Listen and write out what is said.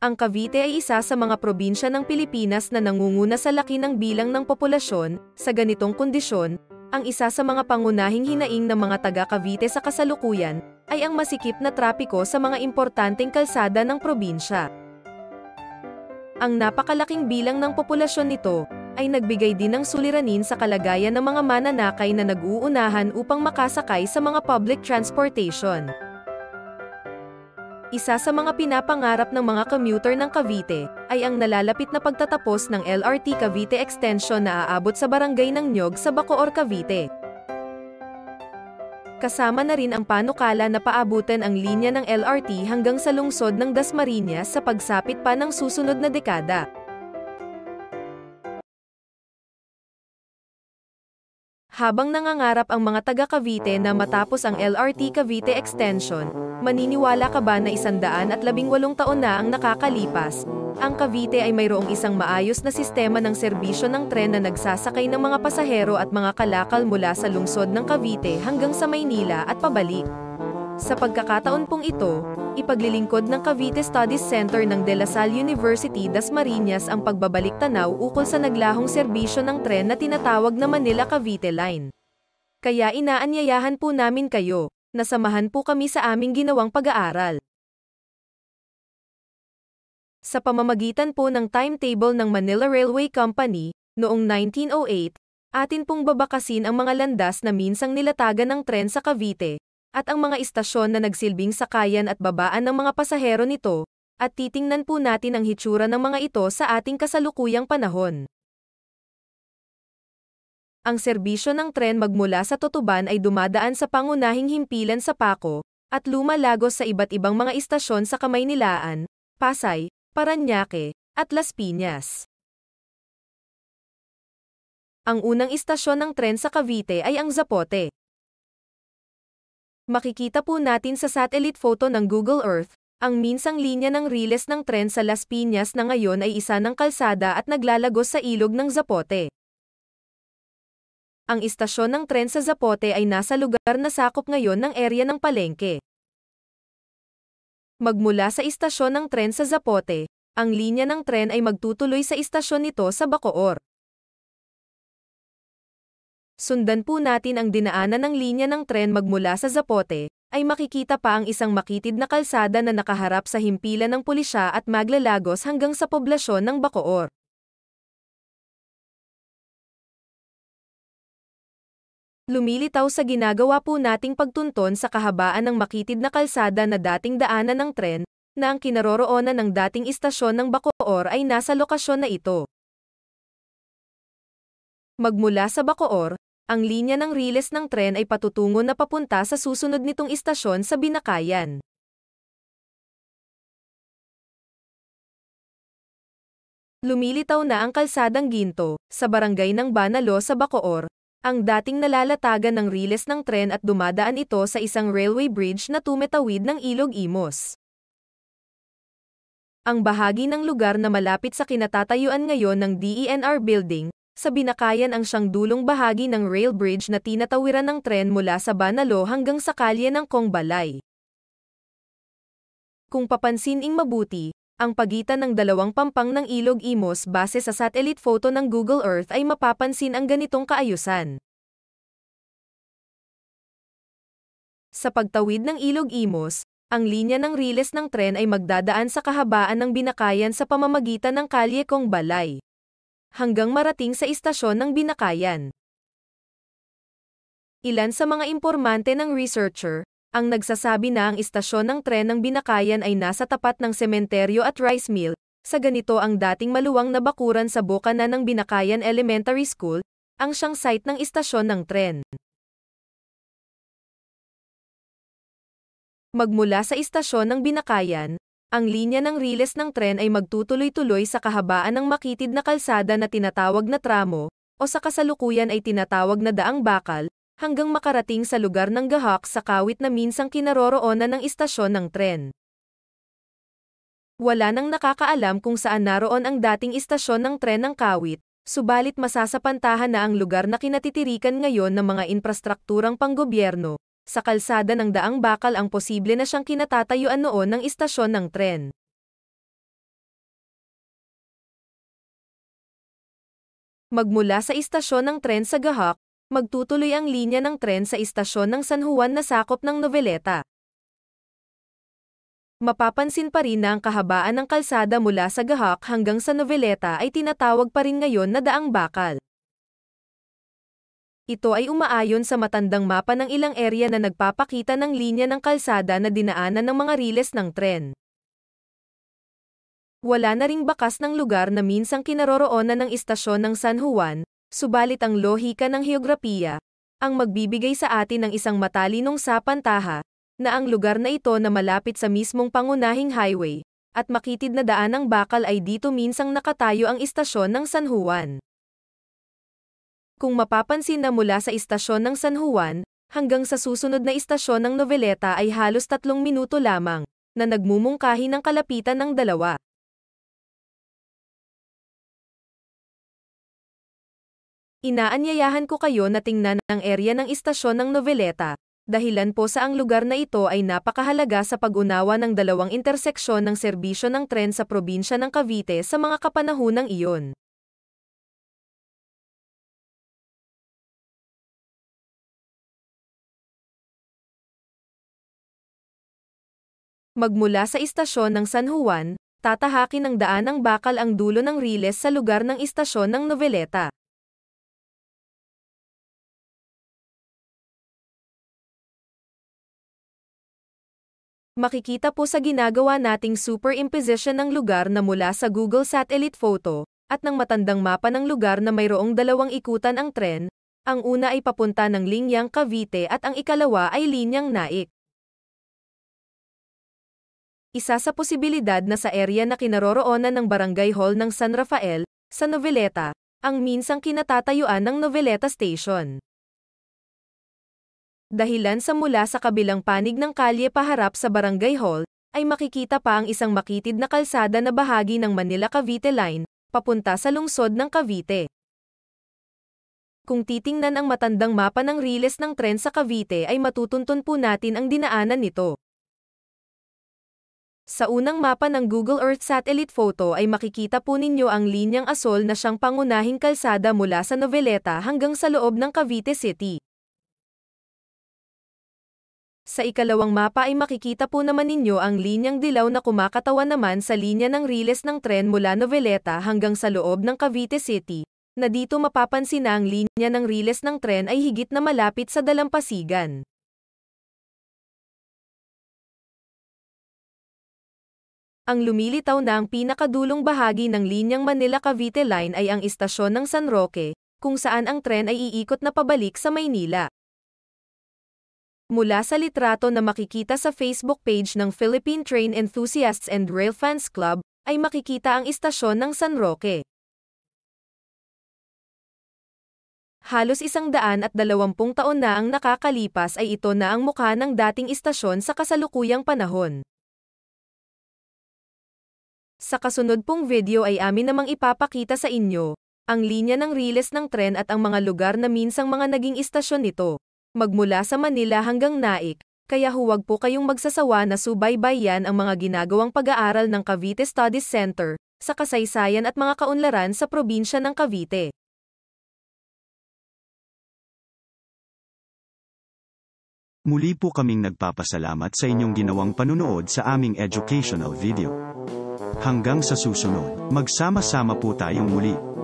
Ang Cavite ay isa sa mga probinsya ng Pilipinas na nangunguna sa laki ng bilang ng populasyon. Sa ganitong kondisyon, ang isa sa mga pangunahing hinaing ng mga taga-Cavite sa kasalukuyan ay ang masikip na trapiko sa mga importanteng kalsada ng probinsya. Ang napakalaking bilang ng populasyon nito ay nagbigay din ng suliranin sa kalagayan ng mga mananakay na nag-uunahan upang makasakay sa mga public transportation. Isa sa mga pinapangarap ng mga commuter ng Cavite ay ang nalalapit na pagtatapos ng LRT Cavite Extension na aabot sa barangay ng Nyog sa Bacoor, Cavite. Kasama na rin ang panukala na paabutan ang linya ng LRT hanggang sa lungsod ng Dasmariñas sa pagsapit pa ng susunod na dekada. Habang nangangarap ang mga taga-Cavite na matapos ang LRT Cavite Extension, maniniwala ka ba na 118 taon na ang nakakalipas? Ang Cavite ay mayroong isang maayos na sistema ng serbisyo ng tren na nagsasakay ng mga pasahero at mga kalakal mula sa lungsod ng Cavite hanggang sa Maynila at pabalik. Sa pagkakataon pong ito, ipaglilingkod ng Cavite Studies Center ng De La Salle University Dasmariñas ang pagbabalik tanaw ukol sa naglahong serbisyo ng tren na tinatawag na Manila Cavite Line. Kaya inaanyayahan po namin kayo, na samahan po kami sa aming ginawang pag-aaral. Sa pamamagitan po ng timetable ng Manila Railway Company, noong 1908, atin pong babakasin ang mga landas na minsang nilatagan ng tren sa Cavite, at ang mga istasyon na nagsilbing sakayan at babaan ng mga pasahero nito, at titingnan po natin ang hitsura ng mga ito sa ating kasalukuyang panahon. Ang serbisyo ng tren magmula sa Tutuban ay dumadaan sa pangunahing himpilan sa Paco, at lumalagos sa iba't ibang mga istasyon sa Kamaynilaan, Pasay, Parañaque, at Las Piñas. Ang unang istasyon ng tren sa Cavite ay ang Zapote. Makikita po natin sa satellite photo ng Google Earth, ang minsang linya ng riles ng tren sa Las Piñas na ngayon ay isa ng kalsada at naglalagos sa ilog ng Zapote. Ang istasyon ng tren sa Zapote ay nasa lugar na sakop ngayon ng area ng Palengke. Magmula sa istasyon ng tren sa Zapote, ang linya ng tren ay magtutuloy sa istasyon nito sa Bacoor. Sundan po natin ang dinaanan ng linya ng tren magmula sa Zapote, ay makikita pa ang isang makitid na kalsada na nakaharap sa himpilan ng pulisya at maglalagos hanggang sa poblasyon ng Bacoor. Lumilitaw sa ginagawa po nating pagtunton sa kahabaan ng makitid na kalsada na dating daanan ng tren, na ang kinaroroonan ng dating istasyon ng Bacoor ay nasa lokasyon na ito. Magmula sa Bacoor, ang linya ng riles ng tren ay patutungo na papunta sa susunod nitong istasyon sa Binakayan. Lumilitaw na ang kalsadang Ginto, sa barangay ng Banalo sa Bacoor, ang dating nalalatagan ng riles ng tren at dumadaan ito sa isang railway bridge na tumetawid ng Ilog Imos. Ang bahagi ng lugar na malapit sa kinatatayuan ngayon ng DENR Building, sa Binakayan ang siyang dulong bahagi ng rail bridge na tinatawiran ng tren mula sa Banalo hanggang sa kalye ng Kongbalay. Kung papansining mabuti, ang pagitan ng dalawang pampang ng Ilog Imos base sa satellite photo ng Google Earth ay mapapansin ang ganitong kaayusan. Sa pagtawid ng Ilog Imos, ang linya ng riles ng tren ay magdadaan sa kahabaan ng Binakayan sa pamamagitan ng kalye Kongbalay, hanggang marating sa istasyon ng Binakayan. Ilan sa mga impormante ng researcher, ang nagsasabi na ang istasyon ng tren ng Binakayan ay nasa tapat ng sementeryo at rice mill, sa ganito ang dating maluwang na bakuran sa boka na ng Binakayan Elementary School, ang siyang site ng istasyon ng tren. Magmula sa istasyon ng Binakayan, ang linya ng riles ng tren ay magtutuloy-tuloy sa kahabaan ng makitid na kalsada na tinatawag na tramo, o sa kasalukuyan ay tinatawag na daang bakal, hanggang makarating sa lugar ng Gahak sa Kawit na minsang kinaroroonan ng istasyon ng tren. Wala nang nakakaalam kung saan naroon ang dating istasyon ng tren ng Kawit, subalit masasapantahan na ang lugar na kinatitirikan ngayon ng mga infrastrukturang panggobyerno, sa kalsada ng daang bakal ang posible na siyang kinatatayuan noon ng istasyon ng tren. Magmula sa istasyon ng tren sa Gahak, magtutuloy ang linya ng tren sa istasyon ng San Juan na sakop ng Noveleta. Mapapansin pa rin na ang kahabaan ng kalsada mula sa Gahak hanggang sa Noveleta ay tinatawag pa rin ngayon na Daang Bakal. Ito ay umaayon sa matandang mapa ng ilang area na nagpapakita ng linya ng kalsada na dinaanan ng mga riles ng tren. Wala na ring bakas ng lugar na minsang kinaroroonan ng istasyon ng San Juan, subalit ang lohika ng heograpiya, ang magbibigay sa atin ng isang matalinong sapantaha, na ang lugar na ito na malapit sa mismong pangunahing highway, at makitid na daan ng bakal ay dito minsang nakatayo ang istasyon ng San Juan. Kung mapapansin na mula sa istasyon ng San Juan, hanggang sa susunod na istasyon ng Noveleta ay halos 3 minuto lamang, na nagmumungkahi ng kalapitan ng dalawa. Inaanyayahan ko kayo na tingnan ang area ng istasyon ng Noveleta, dahilan po sa ang lugar na ito ay napakahalaga sa pag-unawa ng dalawang interseksyon ng serbisyo ng tren sa probinsya ng Cavite sa mga kapanahunang iyon. Magmula sa istasyon ng San Juan, tatahakin ng daan ng bakal ang dulo ng riles sa lugar ng istasyon ng Noveleta. Makikita po sa ginagawa nating superimposition ng lugar na mula sa Google Satellite Photo, at ng matandang mapa ng lugar na mayroong dalawang ikutan ang tren, ang una ay papunta ng linyang Cavite at ang ikalawa ay linyang Naik. Isa sa posibilidad na sa area na kinaroroonan ng Barangay Hall ng San Rafael, sa Noveleta, ang minsang kinatatayuan ng Noveleta Station. Dahilan sa mula sa kabilang panig ng kalye paharap sa Barangay Hall, ay makikita pa ang isang makitid na kalsada na bahagi ng Manila-Cavite Line, papunta sa lungsod ng Cavite. Kung titingnan ang matandang mapa ng riles ng tren sa Cavite ay matutuntun po natin ang dinaanan nito. Sa unang mapa ng Google Earth Satellite Photo ay makikita po ninyo ang linyang asol na siyang pangunahing kalsada mula sa Noveleta hanggang sa loob ng Cavite City. Sa ikalawang mapa ay makikita po naman ninyo ang linyang dilaw na kumakatawan naman sa linya ng riles ng tren mula Noveleta hanggang sa loob ng Cavite City, na dito mapapansin na ang linya ng riles ng tren ay higit na malapit sa dalampasigan. Ang lumilitaw na ang pinakadulong bahagi ng linyang Manila-Cavite Line ay ang istasyon ng San Roque, kung saan ang tren ay iikot na pabalik sa Maynila. Mula sa litrato na makikita sa Facebook page ng Philippine Train Enthusiasts and Railfans Club, ay makikita ang istasyon ng San Roque. Halos 120 taon na ang nakakalipas ay ito na ang mukha ng dating istasyon sa kasalukuyang panahon. Sa kasunod pong video ay amin namang ipapakita sa inyo ang linya ng riles ng tren at ang mga lugar na minsang mga naging istasyon nito, magmula sa Manila hanggang Naik, kaya huwag po kayong magsasawa na subaybayan ang mga ginagawang pag-aaral ng Cavite Studies Center sa kasaysayan at mga kaunlaran sa probinsya ng Cavite. Muli po kaming nagpapasalamat sa inyong ginawang panunood sa aming educational video. Hanggang sa susunod, magsama-sama po tayong muli.